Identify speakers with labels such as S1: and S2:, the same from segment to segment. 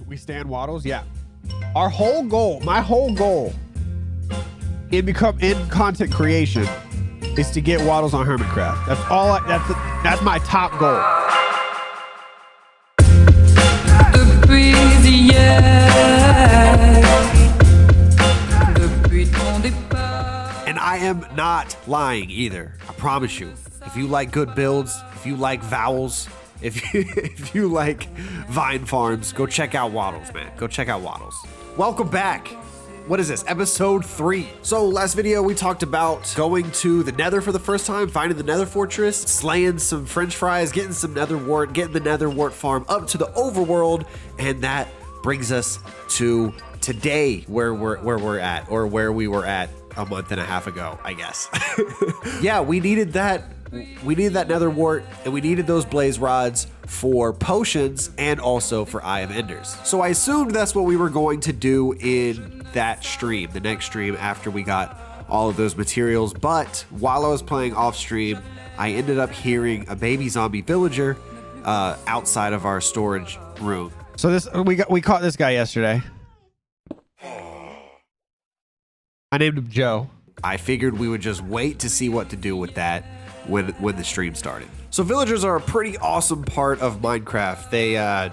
S1: We stand waddles. Yeah. Our whole goal, my whole goal in content creation is to get waddles on Hermitcraft. That's all. That's my top goal. And I am not lying either. I promise you. If you like good builds, if you like vowels, if you like vine farms, go check out Waddles, man. Go check out Waddles. Welcome back. What is this? Episode 3. So last video we talked about going to the Nether for the first time, finding the Nether fortress, slaying some French fries, getting some Nether wart, getting the Nether wart farm up to the overworld, and that brings us to today, where we're at, or where we were at a month and a half ago, I guess. Yeah, we needed that. We needed that Nether wart, and we needed those blaze rods for potions and also for Eye of Enders. So I assumed that's what we were going to do in that stream, the next stream after we got all of those materials. But while I was playing off stream, I ended up hearing a baby zombie villager outside of our storage room. So this we caught this guy yesterday. I named him Joe. I figured we would just wait to see what to do with that when the stream started. So villagers are a pretty awesome part of Minecraft. They, I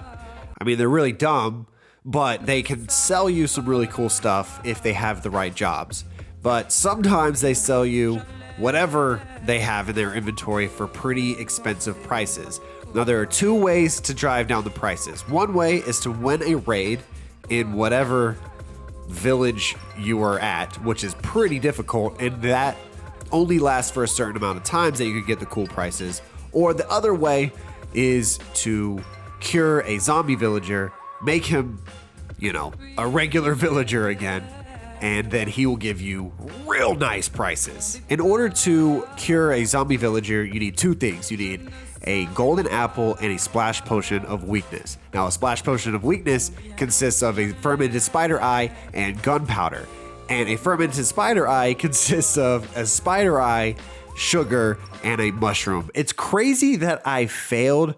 S1: mean, they're really dumb, but they can sell you some really cool stuff if they have the right jobs. But sometimes they sell you whatever they have in their inventory for pretty expensive prices. Now, there are two ways to drive down the prices. One way is to win a raid in whatever village you are at, which is pretty difficult, and that only lasts for a certain amount of times that you can get the cool prices. Or the other way is to cure a zombie villager, make him, you know, a regular villager again, and then he will give you real nice prices. In order to cure a zombie villager, you need two things. You need a golden apple and a splash potion of weakness. Now, a splash potion of weakness consists of a fermented spider eye and gunpowder. And a fermented spider eye consists of a spider eye, sugar, and a mushroom. It's crazy that I failed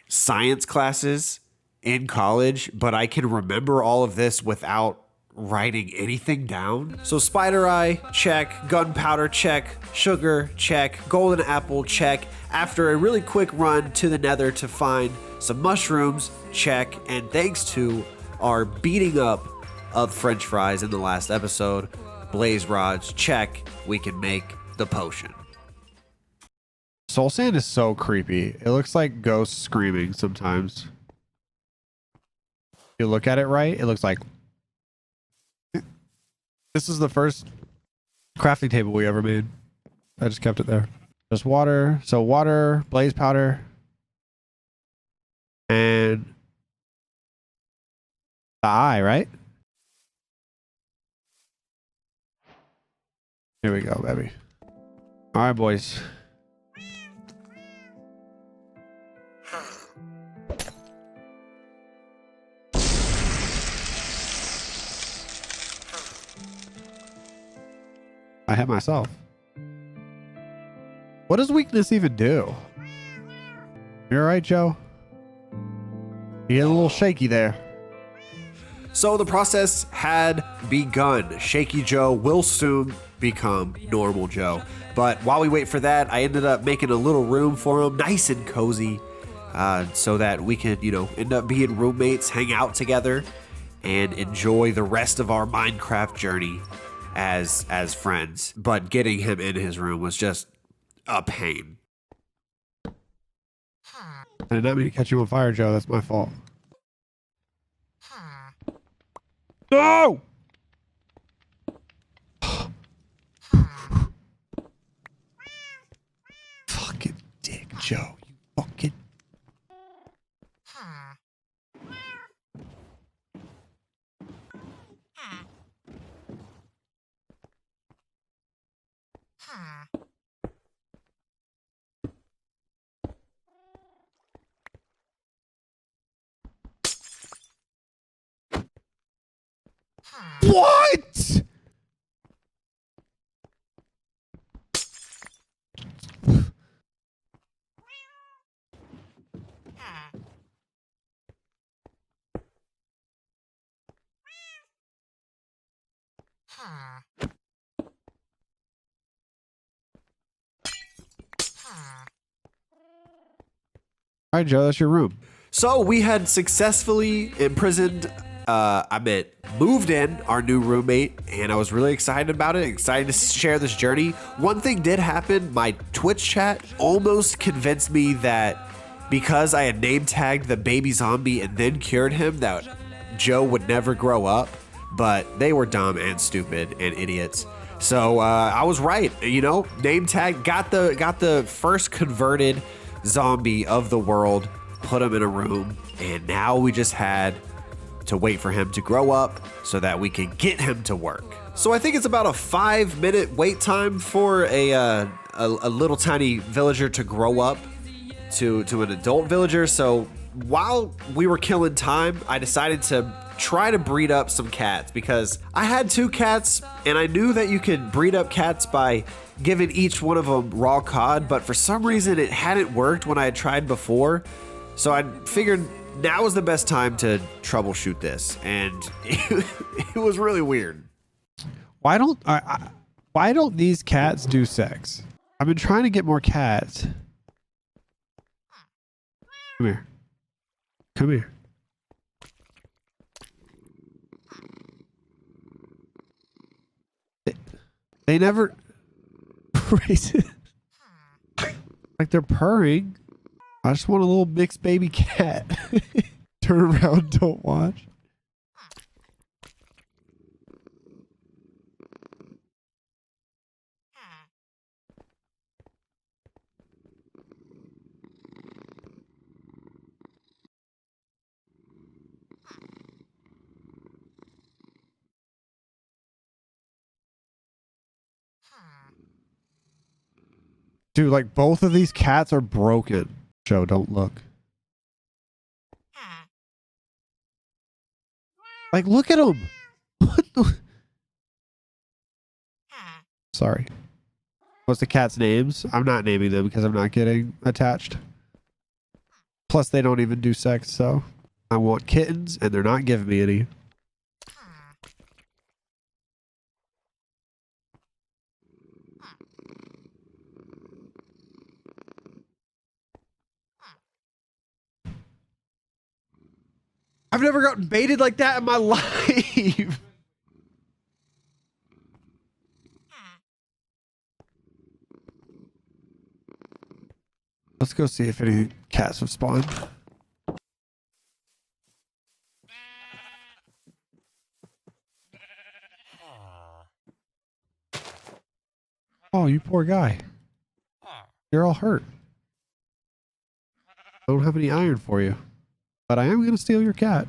S1: science classes in college, but I can remember all of this without writing anything down. So spider eye, check. Gunpowder, check. Sugar, check. Golden apple, check. After a really quick run to the Nether to find some mushrooms, check. And thanks to our beating up of French fries in the last episode, blaze rods, check, we can make the potion. Soul sand is so creepy. It looks like ghosts screaming sometimes. If you look at it right, it looks like... This is the first crafting table we ever made. I just kept it there. Just water. So water, blaze powder, and the eye, right? Here we go, baby. All right, boys. I hit myself. What does weakness even do? You all right, Joe? You get a little shaky there. So the process had begun. Shaky Joe will soon become normal Joe. But while we wait for that, I ended up making a little room for him, nice and cozy, so that we could, you know, end up being roommates, hang out together, and enjoy the rest of our Minecraft journey as friends. But getting him in his room was just a pain. I did not mean to catch you on fire, Joe. That's my fault. No! Fucking dick, Joe. You fucking... What?
S2: All right, Joe, that's your room.
S1: So we had successfully moved in our new roommate, and I was really excited about it, excited to share this journey. One thing did happen. My Twitch chat almost convinced me that because I had name tagged the baby zombie and then cured him, that Joe would never grow up, but they were dumb and stupid and idiots. So I was right, you know, name tag, got the first converted zombie of the world, put him in a room, and now we just had to wait for him to grow up so that we can get him to work. So I think it's about a 5-minute wait time for a little tiny villager to grow up to an adult villager. So while we were killing time, I decided to try to breed up some cats because I had 2 cats and I knew that you could breed up cats by giving each one of them raw cod, but for some reason it hadn't worked when I had tried before. So I figured now was the best time to troubleshoot this, and it was really weird.
S2: Why don't these cats do sex? I've been trying to get more cats. Come here. Come here. They never like they're purring. I just want a little mixed baby cat. Turn around, don't watch. Dude, like both of these cats are broken. Joe, don't look. Like, look at them. What the? Sorry. What's the cat's names? I'm not naming them because I'm not getting attached. Plus, they don't even do sex, so I want kittens, and they're not giving me any. I've never gotten baited like that in my life. Let's go see if any cats have spawned. Oh, you poor guy. You're all hurt. I don't have any iron for you. But I am going to steal your cat.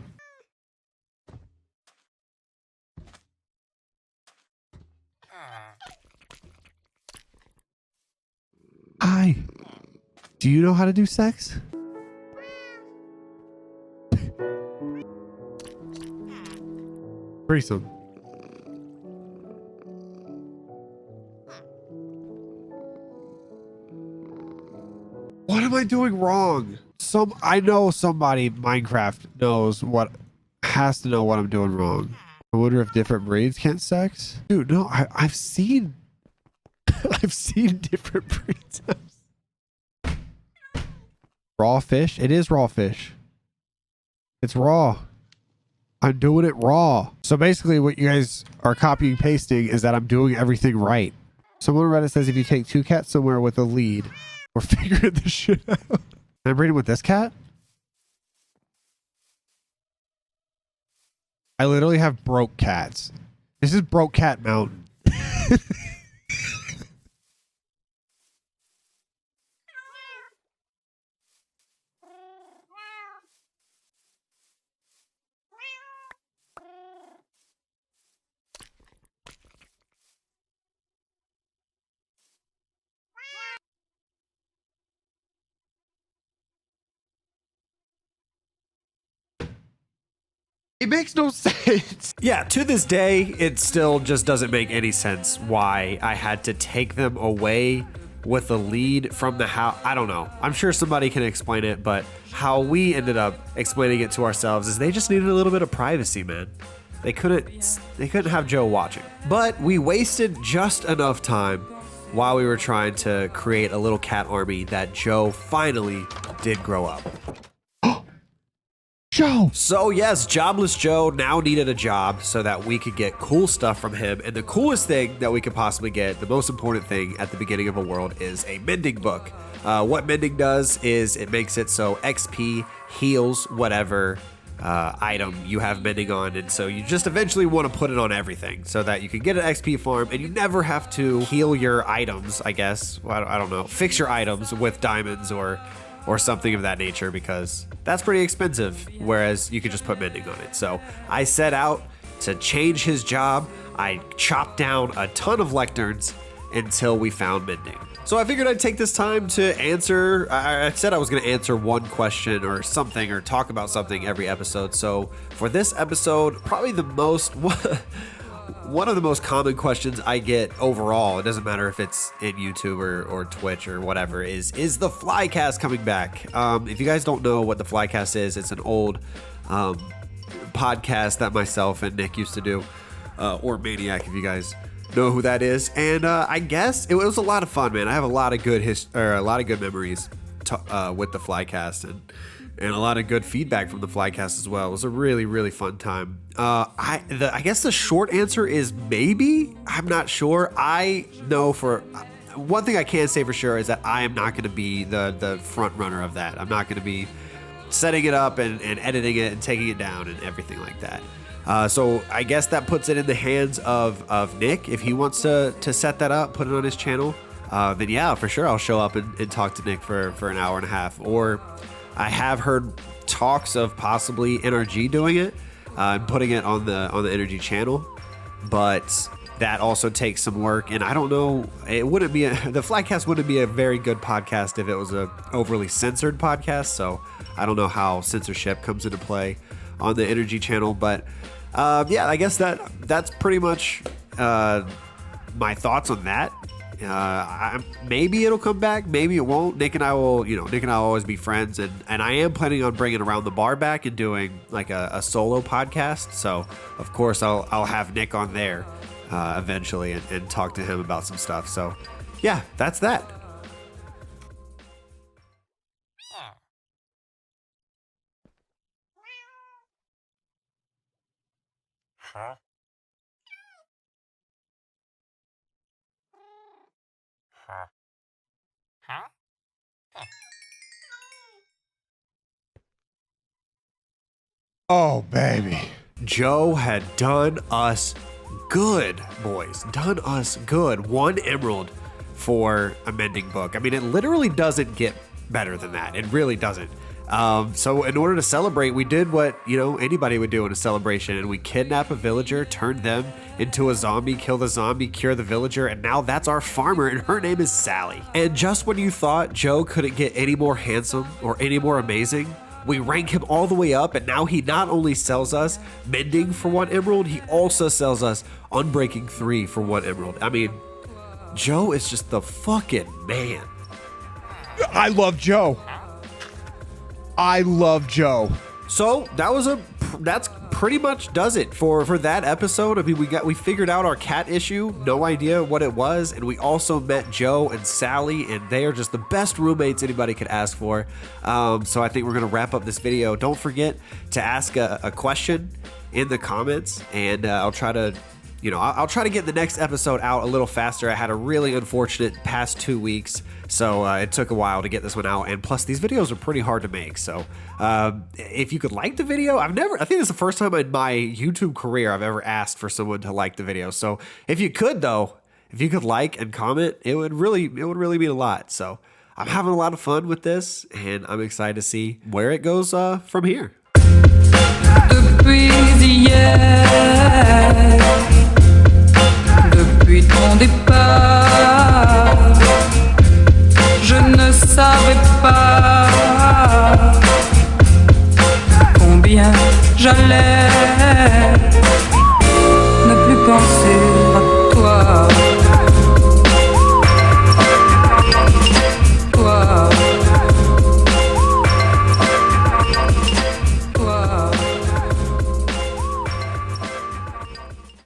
S2: Hi. Do you know how to do sex? Threesome. What am I doing wrong? I know somebody Minecraft has to know what I'm doing wrong. I wonder if different breeds can't sex. Dude, no, I've seen I've seen different breeds. Raw fish? It is raw fish. It's raw. I'm doing it raw. So basically what you guys are copying pasting is that I'm doing everything right. Someone on Reddit says if you take 2 cats somewhere with a lead, we're figuring this shit out. Can I breed it with this cat? I literally have broke cats. This is Broke Cat Mountain. It makes no sense.
S1: Yeah, to this day, it still just doesn't make any sense why I had to take them away with a lead from the house. I don't know. I'm sure somebody can explain it, but how we ended up explaining it to ourselves is they just needed a little bit of privacy, man. They couldn't have Joe watching. But we wasted just enough time while we were trying to create a little cat army that Joe finally did grow up.
S2: Joe!
S1: So yes, jobless Joe now needed a job so that we could get cool stuff from him. And the coolest thing that we could possibly get, the most important thing at the beginning of a world, is a mending book. What mending does is it makes it so XP heals whatever item you have mending on, and so you just eventually want to put it on everything so that you can get an XP farm and you never have to heal your items, I guess. Well, I don't know, fix your items with diamonds or something of that nature, because that's pretty expensive, whereas you could just put mending on it. So I set out to change his job. I chopped down a ton of lecterns until we found mending. So I figured I'd take this time to answer. I said I was going to answer one question or something, or talk about something every episode. So for this episode, probably one of the most common questions I get overall, it doesn't matter if it's in YouTube or Twitch or whatever, is the Flycast coming back? If you guys don't know what the Flycast is, it's an old podcast that myself and Nick used to do, or Maniac if you guys know who that is. And I guess it was a lot of fun, man. I have a lot of good memories with the Flycast, and a lot of good feedback from the Flycast as well. It was a really, really fun time. I guess the short answer is maybe. I'm not sure. I know for one thing I can say for sure is that I am not going to be the front runner of that. I'm not going to be setting it up and editing it and taking it down and everything like that. So I guess that puts it in the hands of Nick. If he wants to set that up, put it on his channel, then yeah, for sure I'll show up and talk to Nick for an hour and a half. Or I have heard talks of possibly NRG doing it and putting it on the Energy channel, but that also takes some work. And I don't know, it wouldn't be the Flycast wouldn't be a very good podcast if it was a overly censored podcast. So I don't know how censorship comes into play on the Energy channel, but yeah, I guess that's pretty much my thoughts on that. Maybe it'll come back, maybe it won't. Nick and I will always be friends, and I am planning on bringing Around the Bar back and doing like a solo podcast. So of course I'll have Nick on there eventually and talk to him about some stuff. So yeah, that's that.
S2: Oh, baby.
S1: Joe had done us good, boys. Done us good. 1 emerald for a mending book. I mean, it literally doesn't get better than that. It really doesn't. So in order to celebrate, we did what, anybody would do in a celebration, and we kidnap a villager, turned them into a zombie, kill the zombie, cure the villager, and now that's our farmer, and her name is Sally. And just when you thought Joe couldn't get any more handsome or any more amazing, we rank him all the way up, and now he not only sells us mending for 1 emerald, he also sells us unbreaking 3 for 1 emerald. I mean, Joe is just the fucking man.
S2: I love Joe. I love Joe.
S1: So that's pretty much does it for that episode. I mean, we figured out our cat issue, no idea what it was, and we also met Joe and Sally, and they are just the best roommates anybody could ask for. So I think we're gonna wrap up this video. Don't forget to ask a question in the comments, and I'll try to get the next episode out a little faster. I had a really unfortunate past 2 weeks, so it took a while to get this one out. And plus, these videos are pretty hard to make. So if you could like the video, I think this is the first time in my YouTube career I've ever asked for someone to like the video. So if you could like and comment, it would really mean a lot. So I'm having a lot of fun with this, and I'm excited to see where it goes from here.
S3: Depuis ton départ, je ne savais pas combien j'allais ne plus penser à toi.